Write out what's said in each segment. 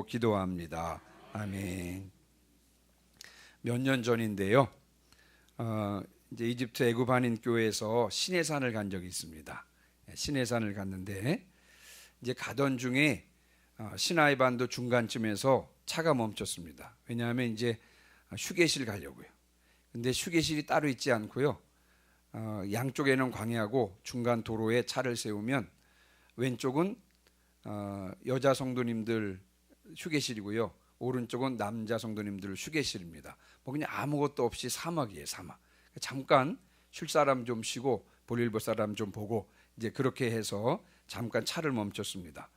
기도합니다. 아멘. 몇 년 전인데요. 이제 이집트 애굽 한인교회에서 시내산을 간 적이 있습니다. 시내산을 갔는데 이제 가던 중에 시나이 반도 중간쯤에서 차가 멈췄습니다. 왜냐하면 이제 휴게실 가려고요. 근데 휴게실이 따로 있지 않고요. 양쪽에는 광야고 중간 도로에 차를 세우면 왼쪽은 여자 성도님들 휴게실이고요. 오른쪽은 남자 성도님들 휴게실입니다. 뭐 그냥 아무것도 없이 사막이에요, 사막. 잠깐 쉴 사람 좀 쉬고 볼일 볼 사람 좀 보고 이제 그렇게 해서 잠깐 차를 멈췄습니다.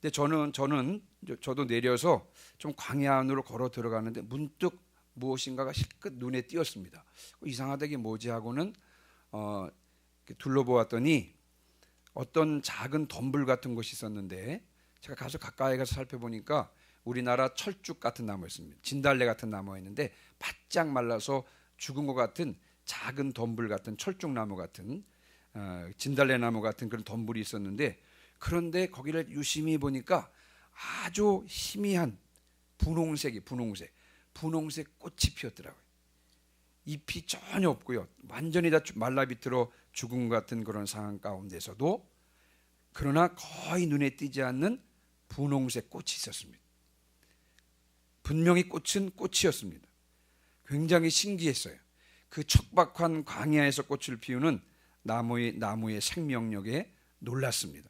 근데 저도 내려서 좀 광야 안으로 걸어 들어가는데 문득 무엇인가가 실컷 눈에 띄었습니다. 이상하다, 이게 뭐지 하고는 둘러보았더니 어떤 작은 덤불 같은 것이 있었는데 제가 가까이 가서 살펴보니까 우리나라 철쭉 같은 나무였습니다. 진달래 같은 나무였는데 바짝 말라서 죽은 것 같은 작은 덤불 같은 철쭉나무 같은 진달래 나무 같은 그런 덤불이 있었는데, 그런데 거기를 유심히 보니까 아주 희미한 분홍색 꽃이 피었더라고요. 잎이 전혀 없고요. 완전히 다 말라 비틀어 죽은 것 같은 그런 상황 가운데서도 그러나 거의 눈에 띄지 않는 분홍색 꽃이 있었습니다. 분명히 꽃은 꽃이었습니다. 굉장히 신기했어요. 그 척박한 광야에서 꽃을 피우는 나무의 생명력에 놀랐습니다.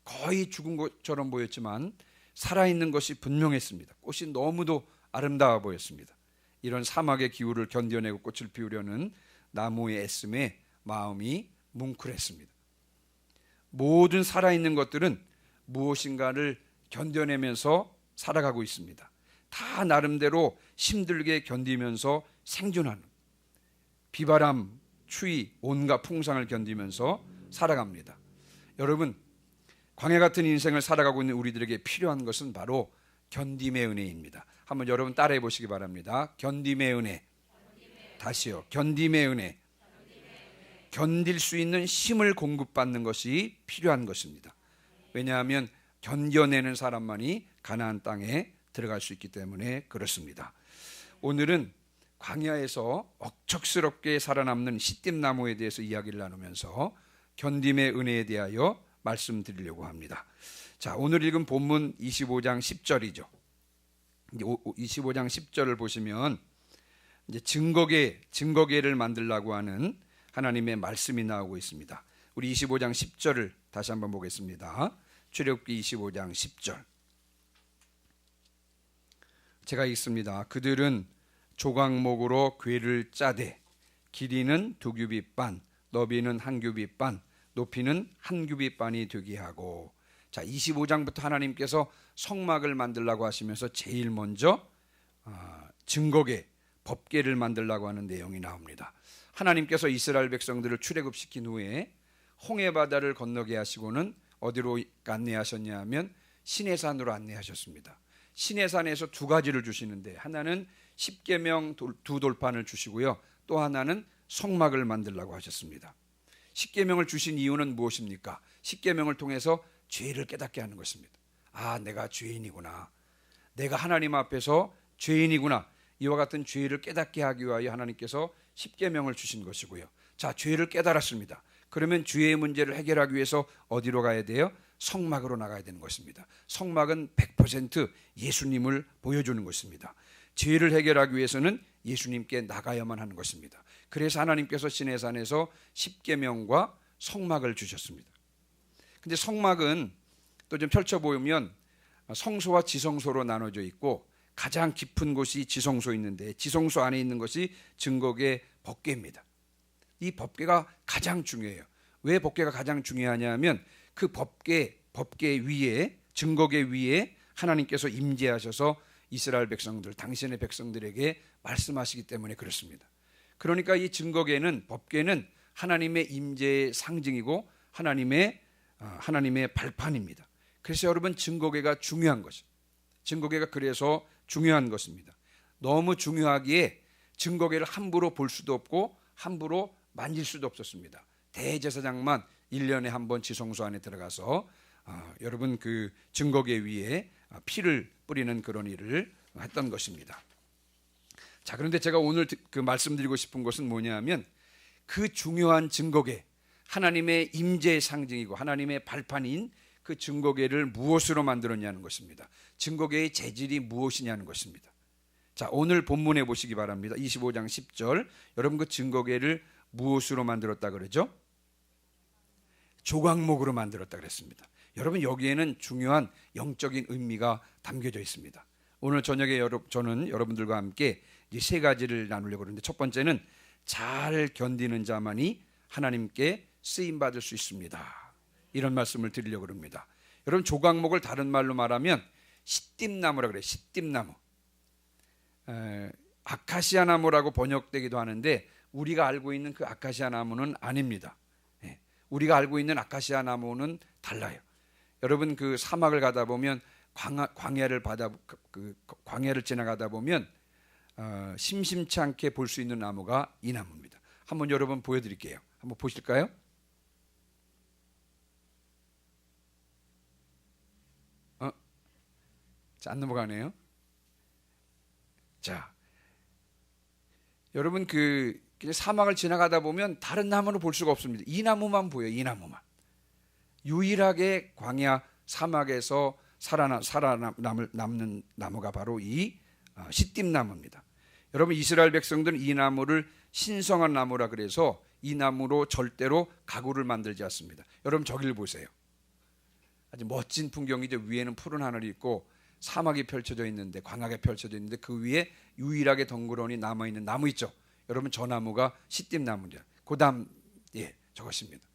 거의 죽은 것처럼 보였지만 살아있는 것이 분명했습니다. 꽃이 너무도 아름다워 보였습니다. 이런 사막의 기후를 견뎌내고 꽃을 피우려는 나무의 애씀에 마음이 뭉클했습니다. 모든 살아있는 것들은 무엇인가를 견뎌내면서 살아가고 있습니다. 다 나름대로 힘들게 견디면서 생존하는, 비바람, 추위, 온갖 풍상을 견디면서 살아갑니다. 여러분, 광야 같은 인생을 살아가고 있는 우리들에게 필요한 것은 바로 견딤의 은혜입니다. 한번 여러분 따라해 보시기 바랍니다. 견딤의 은혜. 다시요. 견딤의 은혜. 견딜 수 있는 힘을 공급받는 것이 필요한 것입니다. 왜냐하면 견뎌내는 사람만이 가나안 땅에 들어갈 수 있기 때문에 그렇습니다. 오늘은 광야에서 억척스럽게 살아남는 시띠나무에 대해서 이야기를 나누면서 견딤의 은혜에 대하여 말씀드리려고 합니다. 자, 오늘 읽은 본문 25장 10절이죠. 25장 10절을 보시면 이제 증거계를 만들라고 하는 하나님의 말씀이 나오고 있습니다. 우리 25장 10절을 다시 한번 보겠습니다. 출애굽기 25장 10절. 제가 읽습니다. 그들은 조각목으로 궤를 짜되 길이는 2규빗 반, 너비는 1규빗 반, 높이는 1규빗 반이 되게 하고. 자, 25장부터 하나님께서 성막을 만들라고 하시면서 제일 먼저 증거계, 법계를 만들라고 하는 내용이 나옵니다. 하나님께서 이스라엘 백성들을 출애굽시킨 후에 홍해 바다를 건너게 하시고는 어디로 안내하셨냐 하면 시내산으로 안내하셨습니다. 시내산에서 두 가지를 주시는데, 하나는 십계명 두 돌판을 주시고요, 또 하나는 성막을 만들라고 하셨습니다. 십계명을 주신 이유는 무엇입니까? 십계명을 통해서 죄를 깨닫게 하는 것입니다. 아, 내가 죄인이구나, 내가 하나님 앞에서 죄인이구나, 이와 같은 죄를 깨닫게 하기 위하여 하나님께서 십계명을 주신 것이고요. 자, 죄를 깨달았습니다. 그러면 죄의 문제를 해결하기 위해서 어디로 가야 돼요? 성막으로 나가야 되는 것입니다. 성막은 100% 예수님을 보여주는 것입니다. 죄를 해결하기 위해서는 예수님께 나가야만 하는 것입니다. 그래서 하나님께서 시내산에서 십계명과 성막을 주셨습니다. 근데 성막은 또 좀 펼쳐보면 성소와 지성소로 나눠져 있고, 가장 깊은 곳이 지성소 있는데 지성소 안에 있는 것이 증거계 법궤입니다. 이 법궤가 가장 중요해요. 왜 법궤가 가장 중요하냐면 그 법궤 위에, 증거계 위에 하나님께서 임재하셔서 이스라엘 백성들, 당신의 백성들에게 말씀하시기 때문에 그렇습니다. 그러니까 이 증거계는, 법궤는 하나님의 임재의 상징이고 하나님의 발판입니다. 그래서 여러분, 증거계가 중요한 것이죠. 증거계가 그래서 중요한 것입니다. 너무 중요하기에 증거계를 함부로 볼 수도 없고 함부로 만질 수도 없었습니다. 대제사장만 1년에 한 번 지성소 안에 들어가서 여러분 그 증거계 위에 피를 뿌리는 그런 일을 했던 것입니다. 자, 그런데 제가 오늘 그 말씀드리고 싶은 것은 뭐냐면 그 중요한 증거계, 하나님의 임재의 상징이고 하나님의 발판인 그 증거계를 무엇으로 만들었냐는 것입니다. 증거계의 재질이 무엇이냐는 것입니다. 자, 오늘 본문에 보시기 바랍니다. 25장 10절. 여러분 그 증거계를 무엇으로 만들었다 그러죠? 조각목으로 만들었다 그랬습니다. 여러분 여기에는 중요한 영적인 의미가 담겨져 있습니다. 오늘 저녁에 저는 여러분들과 함께 이 세 가지를 나누려고 하는데, 첫 번째는 잘 견디는 자만이 하나님께 쓰임 받을 수 있습니다. 이런 말씀을 드리려고 합니다. 여러분 조각목을 다른 말로 말하면 시띠나무라 그래요. 시띠나무. 아카시아 나무라고 번역되기도 하는데 우리가 알고 있는 그 아카시아 나무는 아닙니다. 우리가 알고 있는 아카시아 나무는 달라요. 여러분 그 사막을 가다 보면 광야를 지나가다 보면 심심치 않게 볼 수 있는 나무가 이 나무입니다. 한번 여러분 보여드릴게요. 한번 보실까요? 자, 안 넘어가네요. 자, 여러분 그 사막을 지나가다 보면 다른 나무는 볼 수가 없습니다. 이 나무만 보여요. 이 나무만. 유일하게 광야 사막에서 살아남는 나무가 바로 이 시띠나무입니다. 여러분 이스라엘 백성들은 이 나무를 신성한 나무라 그래서 이 나무로 절대로 가구를 만들지 않습니다. 여러분 저기를 보세요. 아주 멋진 풍경이죠. 위에는 푸른 하늘이 있고 사막이 펼쳐져 있는데, 광야가 펼쳐져 있는데 그 위에 유일하게 덩그러니 남아있는 나무 있죠. 여러분 저 나무가 시띠나무죠. 그다음 저것입니다.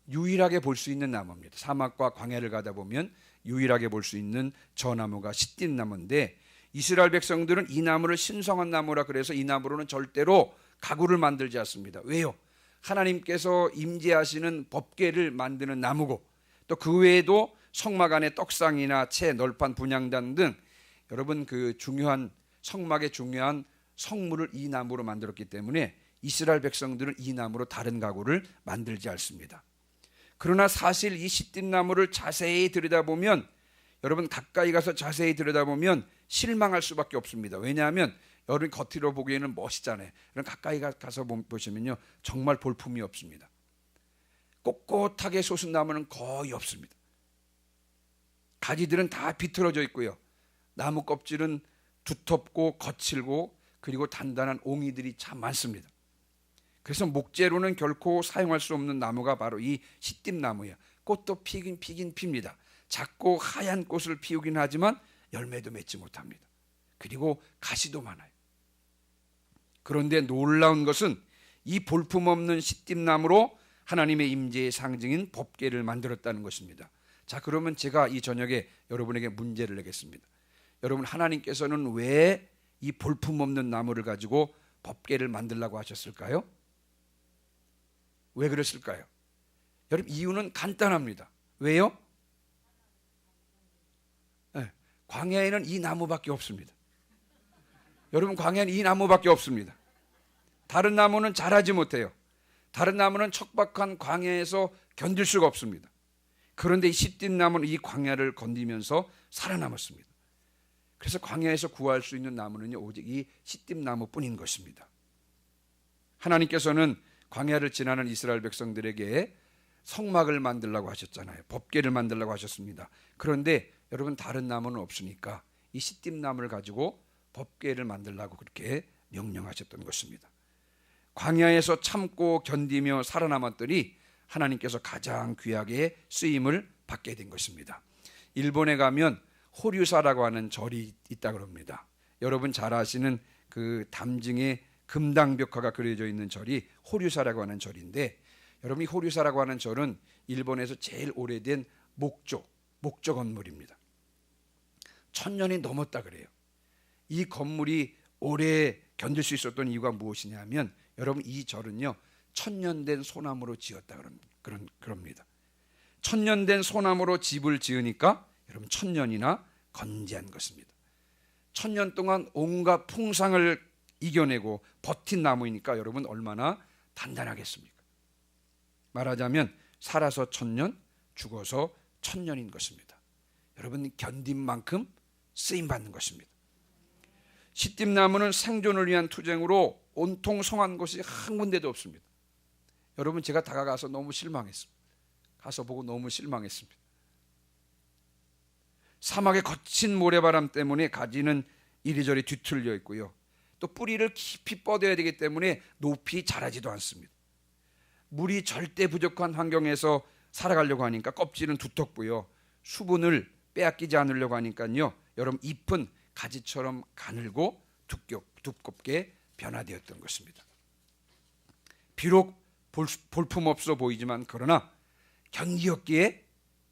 유일하게 볼 수 있는 나무입니다. 사막과 광야를 가다 보면 유일하게 볼 수 있는 저 나무가 시띠나무인데, 이스라엘 백성들은 이 나무를 신성한 나무라 그래서 이 나무로는 절대로 가구를 만들지 않습니다. 왜요? 하나님께서 임재하시는 법궤를 만드는 나무고, 또 그 외에도 성막 안에 떡상이나 채, 널판, 분향단 등 여러분 그 중요한 성막의 중요한 성물을 이 나무로 만들었기 때문에 이스라엘 백성들은 이 나무로 다른 가구를 만들지 않습니다. 그러나 사실 이 시띠나무를 자세히 들여다보면, 여러분 가까이 가서 자세히 들여다보면 실망할 수밖에 없습니다. 왜냐하면 여러분 겉으로 보기에는 멋있잖아요. 그럼 가까이 가서 보시면요 정말 볼품이 없습니다. 꼿꼿하게 솟은 나무는 거의 없습니다. 가지들은 다 비틀어져 있고요. 나무 껍질은 두텁고 거칠고 그리고 단단한 옹이들이 참 많습니다. 그래서 목재로는 결코 사용할 수 없는 나무가 바로 이 시띠나무예요. 꽃도 피긴 핍니다. 작고 하얀 꽃을 피우긴 하지만 열매도 맺지 못합니다. 그리고 가시도 많아요. 그런데 놀라운 것은 이 볼품없는 시띠나무로 하나님의 임재의 상징인 법궤를 만들었다는 것입니다. 자, 그러면 제가 이 저녁에 여러분에게 문제를 내겠습니다. 여러분 하나님께서는 왜 이 볼품없는 나무를 가지고 법궤를 만들라고 하셨을까요? 왜 그랬을까요? 여러분 이유는 간단합니다. 왜요? 광야에는 이 나무밖에 없습니다. 여러분 광야는 이 나무밖에 없습니다. 다른 나무는 자라지 못해요. 다른 나무는 척박한 광야에서 견딜 수가 없습니다. 그런데 이 시띠나무는 이 광야를 건디면서 살아남았습니다. 그래서 광야에서 구할 수 있는 나무는 오직 이 시띠나무뿐인 것입니다. 하나님께서는 광야를 지나는 이스라엘 백성들에게 성막을 만들라고 하셨잖아요. 법궤를 만들라고 하셨습니다. 그런데 여러분 다른 나무는 없으니까 이 시띠나무를 가지고 법궤를 만들라고 그렇게 명령하셨던 것입니다. 광야에서 참고 견디며 살아남았더니 하나님께서 가장 귀하게 쓰임을 받게 된 것입니다. 일본에 가면 호류사라고 하는 절이 있다고 합니다. 여러분 잘 아시는 그 담증에 금당벽화가 그려져 있는 절이 호류사라고 하는 절인데, 여러분 이 호류사라고 하는 절은 일본에서 제일 오래된 목조 건물입니다. 1000년이 넘었다 그래요. 이 건물이 오래 견딜 수 있었던 이유가 무엇이냐면, 여러분 이 절은요 1000년 된 소나무로 지었다 그럽니다. 1000년 된 소나무로 집을 지으니까 여러분 1000년이나 건재한 것입니다. 1000년 동안 온갖 풍상을 이겨내고 버틴 나무이니까 여러분 얼마나 단단하겠습니까? 말하자면 살아서 1000년, 죽어서 1000년인 것입니다. 여러분 견딘 만큼 쓰임 받는 것입니다. 시띠나무는 생존을 위한 투쟁으로 온통 성한 곳이 한 군데도 없습니다. 여러분 제가 다가가서 너무 실망했습니다. 가서 보고 너무 실망했습니다. 사막의 거친 모래바람 때문에 가지는 이리저리 뒤틀려 있고요. 또 뿌리를 깊이 뻗어야 되기 때문에 높이 자라지도 않습니다. 물이 절대 부족한 환경에서 살아가려고 하니까 껍질은 두텁고요. 수분을 빼앗기지 않으려고 하니까요. 여러분 잎은 가지처럼 가늘고 두껍게 변화되었던 것입니다. 비록 볼품없어 보이지만 그러나 견디었기에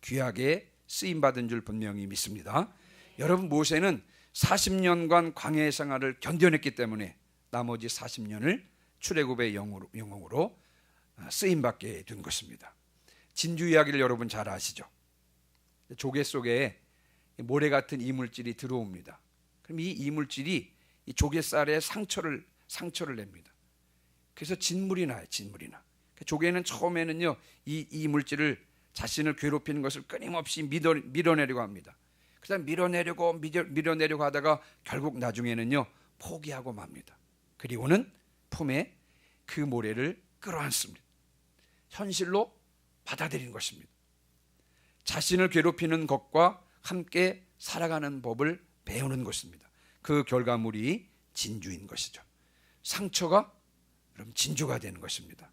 귀하게 쓰임받은 줄 분명히 믿습니다. 여러분 모세는 40년간 광야의 생활을 견뎌냈기 때문에 나머지 40년을 출애굽의 영웅으로 쓰임받게 된 것입니다. 진주 이야기를 여러분 잘 아시죠? 조개 속에 모래 같은 이물질이 들어옵니다. 그럼 이 이물질이 이 조개살에 상처를 냅니다. 그래서 진물이 나요. 조개는 처음에는요 이 이물질을 자신을 괴롭히는 것을 끊임없이 밀어내려고 합니다. 그다음 밀어내려고 하다가 결국 나중에는요 포기하고 맙니다. 그리고는 품에 그 모래를 끌어안습니다. 현실로 받아들이는 것입니다. 자신을 괴롭히는 것과 함께 살아가는 법을 배우는 것입니다. 그 결과물이 진주인 것이죠. 상처가 그럼 진주가 되는 것입니다.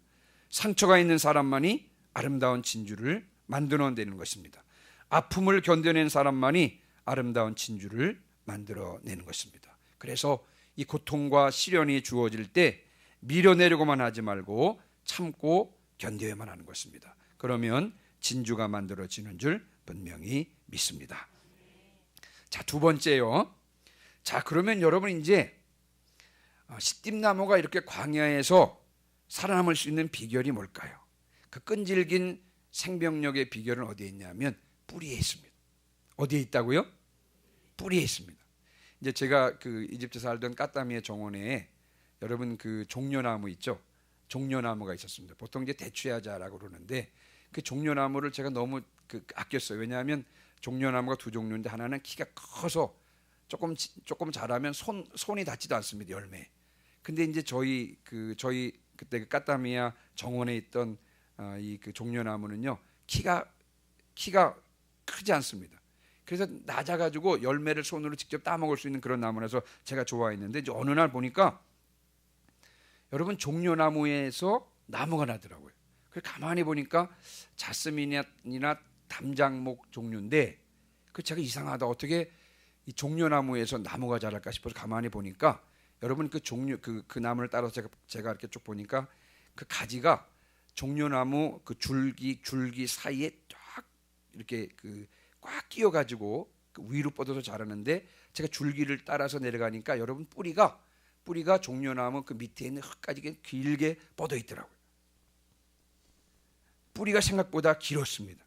상처가 있는 사람만이 아름다운 진주를 만들어내는 것입니다. 아픔을 견뎌낸 사람만이 아름다운 진주를 만들어내는 것입니다. 그래서 이 고통과 시련이 주어질 때 밀어내려고만 하지 말고 참고 견뎌야만 하는 것입니다. 그러면 진주가 만들어지는 줄 분명히 믿습니다. 자, 두 번째요. 자, 그러면 여러분 이제 시띠나무가 이렇게 광야에서 살아남을 수 있는 비결이 뭘까요? 그 끈질긴 생명력의 비결은 어디에 있냐면 뿌리에 있습니다. 어디에 있다고요? 뿌리에 있습니다. 이제 제가 그 이집트 살던 까따미의 정원에 여러분 그 종려나무 있죠? 종려나무가 있었습니다. 보통 이제 대추야자라고 그러는데 그 종려나무를 제가 너무 아꼈어요. 왜냐하면 종려나무가 두 종류인데 하나는 키가 커서 조금 자라면 손이 닿지도 않습니다. 열매. 근데 이제 저희 그때 그 까따미아 정원에 있던 이 그 종려나무는요 키가 크지 않습니다. 그래서 낮아가지고 열매를 손으로 직접 따먹을 수 있는 그런 나무라서 제가 좋아했는데 이제 어느 날 보니까 여러분 종려나무에서 나무가 나더라고요. 그래서 가만히 보니까 자스민이나 담장목 종류인데 그 제가 이상하다 어떻게 이 종려나무에서 나무가 자랄까 싶어서 가만히 보니까 여러분 그 종류 그 나무를 따라서 제가 이렇게 쭉 보니까 그 가지가 종려나무 그 줄기 사이에 쫙 이렇게 꽉 끼어가지고 위로 뻗어서 자라는데 제가 줄기를 따라서 내려가니까 여러분 뿌리가 종려나무 그 밑에 있는 흙까지 길게 뻗어 있더라고요. 뿌리가 생각보다 길었습니다.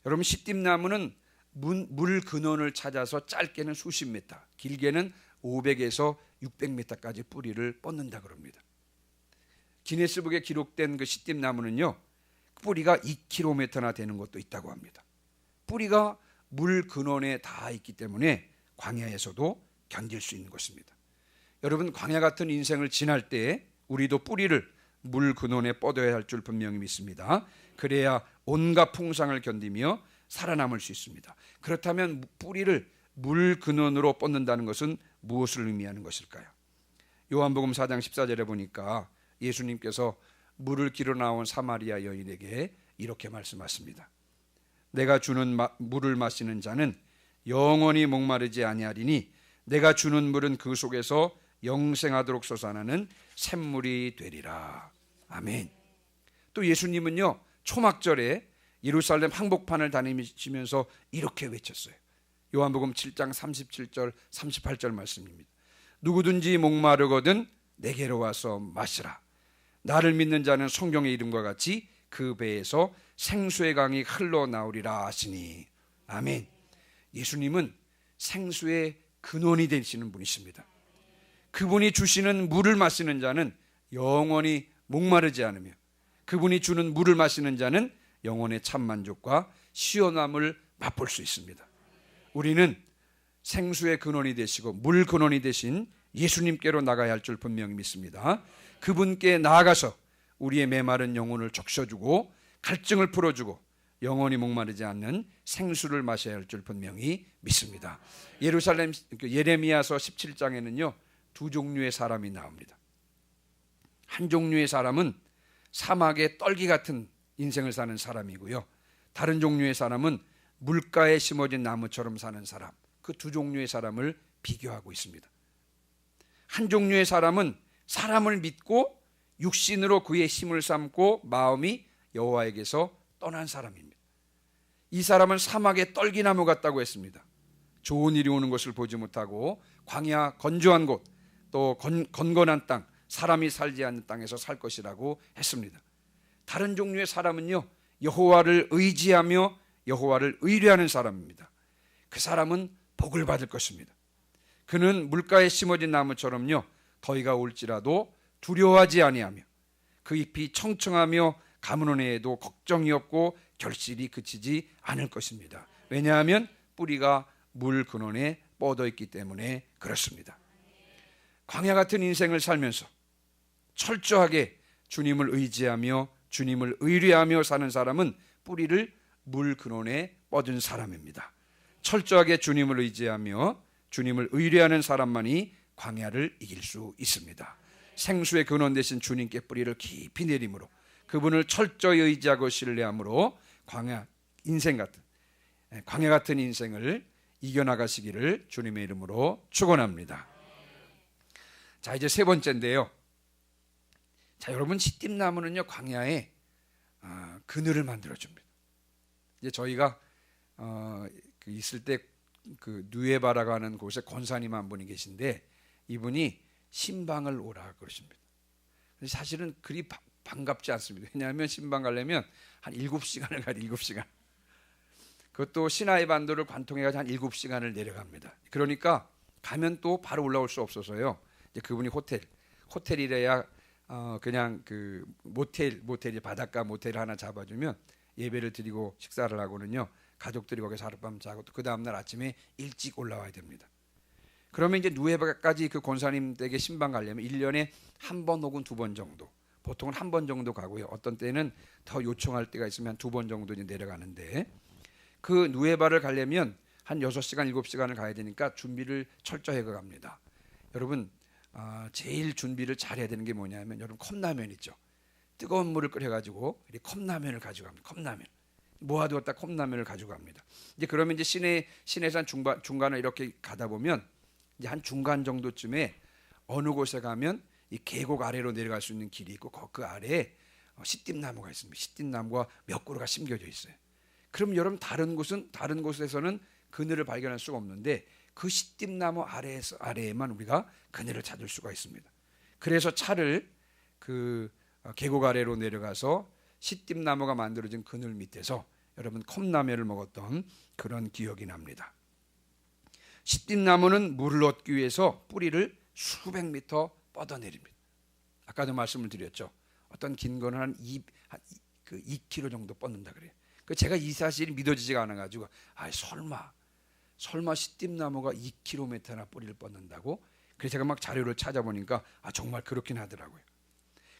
여러분 시띠나무는 물 근원을 찾아서 짧게는 수십 미터, 길게는 500에서 600m까지 뿌리를 뻗는다 그럽니다. 기네스북에 기록된 그 시띠나무는요 뿌리가 2km나 되는 것도 있다고 합니다. 뿌리가 물 근원에 닿아 있기 때문에 광야에서도 견딜 수 있는 것입니다. 여러분 광야 같은 인생을 지날 때 우리도 뿌리를 물 근원에 뻗어야 할 줄 분명히 믿습니다. 그래야 온갖 풍상을 견디며 살아남을 수 있습니다. 그렇다면 뿌리를 물 근원으로 뻗는다는 것은 무엇을 의미하는 것일까요? 요한복음 4장 14절에 보니까 예수님께서 물을 길어 나온 사마리아 여인에게 이렇게 말씀하십니다. 내가 주는 물을 마시는 자는 영원히 목마르지 아니하리니 내가 주는 물은 그 속에서 영생하도록 솟아나는 샘물이 되리라. 아멘. 또 예수님은요 초막절에 예루살렘 한복판을 다니시면서 이렇게 외쳤어요. 요한복음 7장 37절 38절 말씀입니다. 누구든지 목마르거든 내게로 와서 마시라. 나를 믿는 자는 성경의 이름과 같이 그 배에서 생수의 강이 흘러나오리라 하시니. 아멘. 예수님은 생수의 근원이 되시는 분이십니다. 그분이 주시는 물을 마시는 자는 영원히 목마르지 않으며 그분이 주는 물을 마시는 자는 영혼의 참 만족과 시원함을 맛볼 수 있습니다. 우리는 생수의 근원이 되시고 물 근원이 되신 예수님께로 나가야 할 줄 분명히 믿습니다. 그분께 나아가서 우리의 메마른 영혼을 적셔주고 갈증을 풀어주고 영원히 목마르지 않는 생수를 마셔야 할 줄 분명히 믿습니다. 예레미야서 17장에는요 2종류의 사람이 나옵니다. 한 종류의 사람은 사막의 떨기 같은 인생을 사는 사람이고요, 다른 종류의 사람은 물가에 심어진 나무처럼 사는 사람, 그 두 종류의 사람을 비교하고 있습니다. 한 종류의 사람은 사람을 믿고 육신으로 그의 힘을 삼고 마음이 여호와에게서 떠난 사람입니다. 이 사람은 사막의 떨기나무 같다고 했습니다. 좋은 일이 오는 것을 보지 못하고 광야 건조한 곳, 또 건건한 땅, 사람이 살지 않는 땅에서 살 것이라고 했습니다. 다른 종류의 사람은요 여호와를 의지하며 여호와를 의뢰하는 사람입니다. 그 사람은 복을 받을 것입니다. 그는 물가에 심어진 나무처럼요 더위가 올지라도 두려워하지 아니하며 그 잎이 청청하며 가뭄 해에도 걱정이 없고 결실이 그치지 않을 것입니다. 왜냐하면 뿌리가 물 근원에 뻗어 있기 때문에 그렇습니다. 광야 같은 인생을 살면서 철저하게 주님을 의지하며 주님을 의뢰하며 사는 사람은 뿌리를 물 근원에 뻗은 사람입니다. 철저하게 주님을 의지하며 주님을 의뢰하는 사람만이 광야를 이길 수 있습니다. 생수의 근원 되신 주님께 뿌리를 깊이 내림으로 그분을 철저히 의지하고 신뢰함으로 광야 같은 인생을 이겨나가시기를 주님의 이름으로 축원합니다. 자, 이제 세 번째인데요. 자, 여러분, 시띠나무는요 광야에 그늘을 만들어줍니다. 이제 저희가 있을 때 그 누에바라고 하는 곳에 권사님 한 분이 계신데 이분이 신방을 오라 그러십니다. 사실은 그리 반갑지 않습니다. 왜냐하면 신방 가려면 한 7시간을 가야 돼. 7시간. 그것도 시나이 반도를 관통해가지고 한 7시간을 내려갑니다. 그러니까 가면 또 바로 올라올 수 없어서요. 이제 그분이 호텔이래야 그냥 그 모텔이 바닷가 모텔 하나 잡아주면 예배를 드리고 식사를 하고는요 가족들이 거기서 하룻밤 자고 또 그 다음날 아침에 일찍 올라와야 됩니다. 그러면 이제 누에바까지 그 권사님 댁에 신방 가려면 1년에 한 번 혹은 2번 정도, 보통은 한 번 정도 가고요, 어떤 때는 더 요청할 때가 있으면 2번 정도 이제 내려가는데, 그 누에바를 가려면 한 6시간 7시간을 가야 되니까 준비를 철저히 해갑니다. 여러분, 제일 준비를 잘해야 되는 게 뭐냐면 여러분 컵라면 있죠. 뜨거운 물을 끓여가지고 컵라면을 가져갑니다. 컵라면 모아두었다 컵라면을 가져갑니다. 이제 그러면 이제 시내에서 한 중간을 이렇게 가다 보면 이제 한 중간 정도쯤에 어느 곳에 가면 이 계곡 아래로 내려갈 수 있는 길이 있고 그 아래에 시띠나무가 있습니다. 시띠나무가 몇 그루가 심겨져 있어요. 그럼 여러분 다른 곳에서는 그늘을 발견할 수가 없는데 그 시띠나무 아래에만 우리가 그늘을 찾을 수가 있습니다. 그래서 차를 그 계곡 아래로 내려가서 시띠나무가 만들어진 그늘 밑에서 여러분 컵라면을 먹었던 그런 기억이 납니다. 시띠나무는 물을 얻기 위해서 뿌리를 수백 미터 뻗어내립니다. 아까도 말씀을 드렸죠. 어떤 긴 거는 한 2km 정도 뻗는다 그래요. 제가 이 사실이 믿어지지가 않아가지고 설마 시띠나무가 2km나 뿌리를 뻗는다고? 그래서 제가 막 자료를 찾아보니까 정말 그렇긴 하더라고요.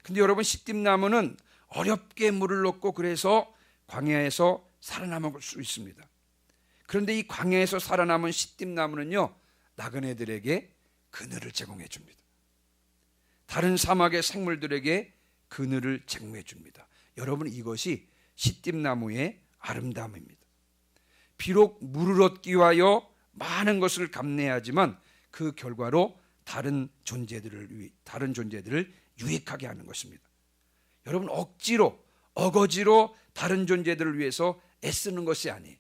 근데 여러분, 시띠나무는 어렵게 물을 넣고 그래서 광야에서 살아남을 수 있습니다. 그런데 이 광야에서 살아남은 시띠나무는요 나그네들에게 그늘을 제공해 줍니다. 다른 사막의 생물들에게 그늘을 제공해 줍니다. 여러분, 이것이 시띠나무의 아름다움입니다. 비록 물을 얻기 위하여 많은 것을 감내하지만 그 결과로 다른 존재들을 유익하게 하는 것입니다. 여러분, 어거지로 다른 존재들을 위해서 애쓰는 것이 아니에요.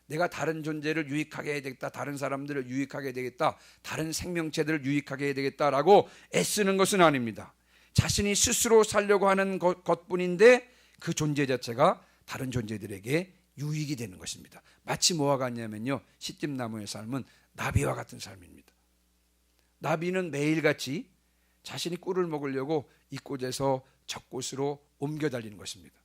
내가 다른 존재를 유익하게 해야 되겠다, 다른 사람들을 유익하게 해야 되겠다, 다른 생명체들을 유익하게 해야 되겠다라고 애쓰는 것은 아닙니다. 자신이 스스로 살려고 하는 것뿐인데 그 존재 자체가 다른 존재들에게 유익이 되는 것입니다. 마치 뭐와 같냐면요, 시띠나무의 삶은 나비와 같은 삶입니다. 나비는 매일같이 자신이 꿀을 먹으려고 이 꽃에서 저 꽃으로 옮겨 달리는 것입니다.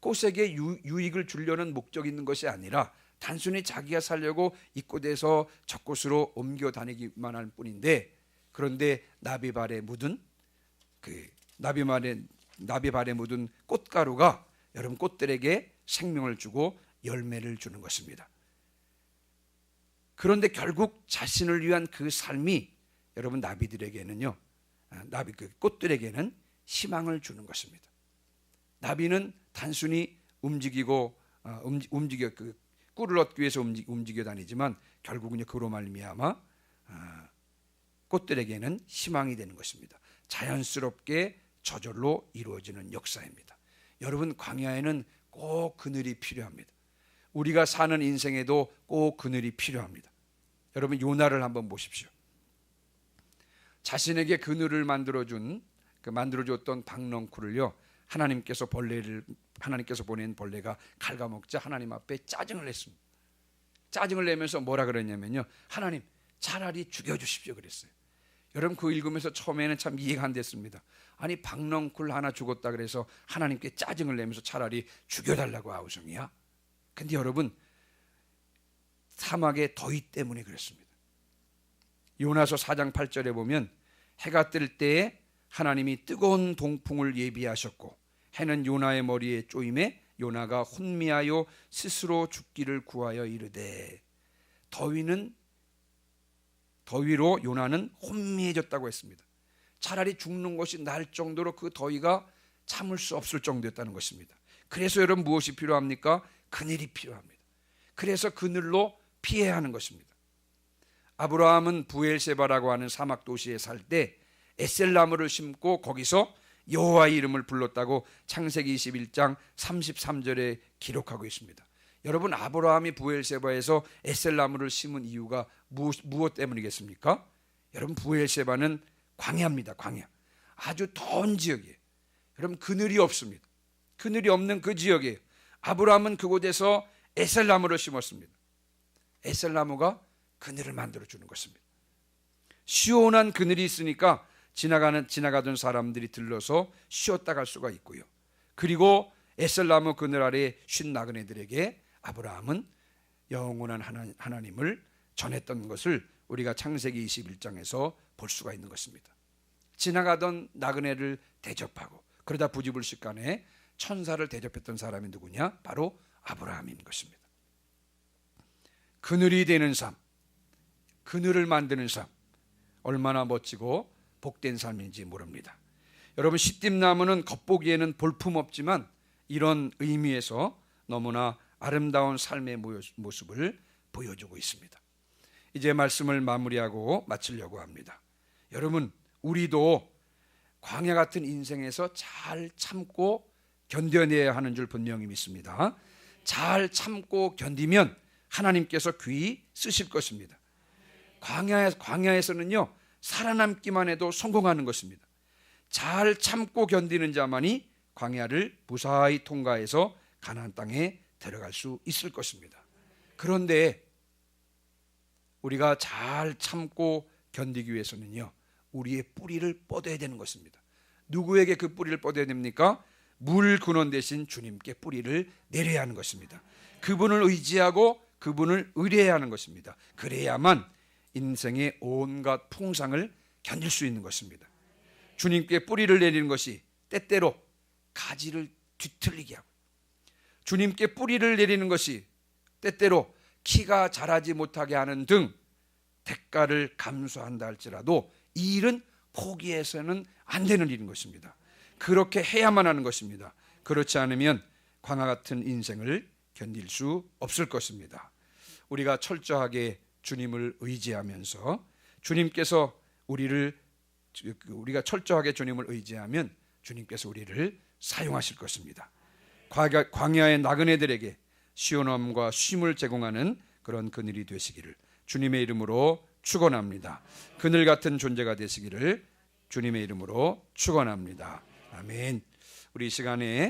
꽃에게 유익을 주려는 목적이 있는 것이 아니라 단순히 자기가 살려고 이곳에서 저곳으로 옮겨 다니기만 할 뿐인데, 그런데 나비발에 묻은 나비발에 묻은 꽃가루가 여러분 꽃들에게 생명을 주고 열매를 주는 것입니다. 그런데 결국 자신을 위한 그 삶이 여러분 나비들에게는요, 꽃들에게는 희망을 주는 것입니다. 나비는 단순히 움직여 꿀을 얻기 위해서 움직여 다니지만 결국은 그로 말미암아 꽃들에게는 희망이 되는 것입니다. 자연스럽게 저절로 이루어지는 역사입니다. 여러분, 광야에는 꼭 그늘이 필요합니다. 우리가 사는 인생에도 꼭 그늘이 필요합니다. 여러분, 요나를 한번 보십시오. 자신에게 그늘을 만들어줬던 박넝쿨을요, 하나님께서 보낸 벌레가 갉아먹자 하나님 앞에 짜증을 냈습니다. 짜증을 내면서 뭐라 그랬냐면요, 하나님 차라리 죽여주십시오 그랬어요. 여러분, 그 읽으면서 처음에는 참 이해가 안 됐습니다. 아니, 박넝쿨 하나 죽었다 그래서 하나님께 짜증을 내면서 차라리 죽여달라고 아우성이야? 근데 여러분, 사막의 더위 때문에 그랬습니다. 요나서 4장 8절에 보면 해가 뜰 때에 하나님이 뜨거운 동풍을 예비하셨고 해는 요나의 머리에 쪼임에 요나가 혼미하여 스스로 죽기를 구하여 이르되, 더위로 요나는 혼미해졌다고 했습니다. 차라리 죽는 것이 나을 정도로 그 더위가 참을 수 없을 정도였다는 것입니다. 그래서 여러분, 무엇이 필요합니까? 그늘이 필요합니다. 그래서 그늘로 피해야 하는 것입니다. 아브라함은 부엘세바라고 하는 사막 도시에 살 때 에셀나무를 심고 거기서 여호와의 이름을 불렀다고 창세기 21장 33절에 기록하고 있습니다. 여러분, 아브라함이 부엘세바에서 에셀나무를 심은 이유가 무엇 때문이겠습니까? 여러분, 부엘세바는 광야입니다. 광야. 아주 더운 지역이에요. 여러분, 그늘이 없습니다. 그늘이 없는 그 지역이에요. 아브라함은 그곳에서 에셀나무를 심었습니다. 에셀나무가 그늘을 만들어주는 것입니다. 시원한 그늘이 있으니까 지나가던 사람들이 들러서 쉬었다 갈 수가 있고요. 그리고 에셀나무 그늘 아래 쉰 나그네들에게 아브라함은 영원한 하나님을 전했던 것을 우리가 창세기 21장에서 볼 수가 있는 것입니다. 지나가던 나그네를 대접하고 그러다 부지불식간에 천사를 대접했던 사람이 누구냐? 바로 아브라함인 것입니다. 그늘이 되는 삶, 그늘을 만드는 삶, 얼마나 멋지고 복된 삶인지 모릅니다. 여러분, 시띠나무는 겉보기에는 볼품없지만 이런 의미에서 너무나 아름다운 삶의 모습을 보여주고 있습니다. 이제 말씀을 마무리하고 마치려고 합니다. 여러분, 우리도 광야 같은 인생에서 잘 참고 견뎌내야 하는 줄 분명히 믿습니다. 잘 참고 견디면 하나님께서 귀히 쓰실 것입니다. 광야에서는요, 살아남기만 해도 성공하는 것입니다. 잘 참고 견디는 자만이 광야를 무사히 통과해서 가나안 땅에 들어갈 수 있을 것입니다. 그런데 우리가 잘 참고 견디기 위해서는요, 우리의 뿌리를 뻗어야 되는 것입니다. 누구에게 그 뿌리를 뻗어야 됩니까? 물 근원 대신 주님께 뿌리를 내려야 하는 것입니다. 그분을 의지하고 그분을 의뢰해야 하는 것입니다. 그래야만 인생의 온갖 풍상을 견딜 수 있는 것입니다. 주님께 뿌리를 내리는 것이 때때로 가지를 뒤틀리게 하고, 주님께 뿌리를 내리는 것이 때때로 키가 자라지 못하게 하는 등 대가를 감수한다 할지라도 이 일은 포기해서는 안 되는 일인 것입니다. 그렇게 해야만 하는 것입니다. 그렇지 않으면 광야 같은 인생을 견딜 수 없을 것입니다. 우리가 철저하게 주님을 의지하면서 우리가 철저하게 주님을 의지하면 주님께서 우리를 사용하실 것입니다. 광야의 나그네들에게 시원함과 쉼을 제공하는 그런 그늘이 되시기를 주님의 이름으로 축원합니다. 그늘 같은 존재가 되시기를 주님의 이름으로 축원합니다. 아멘. 우리 이 시간에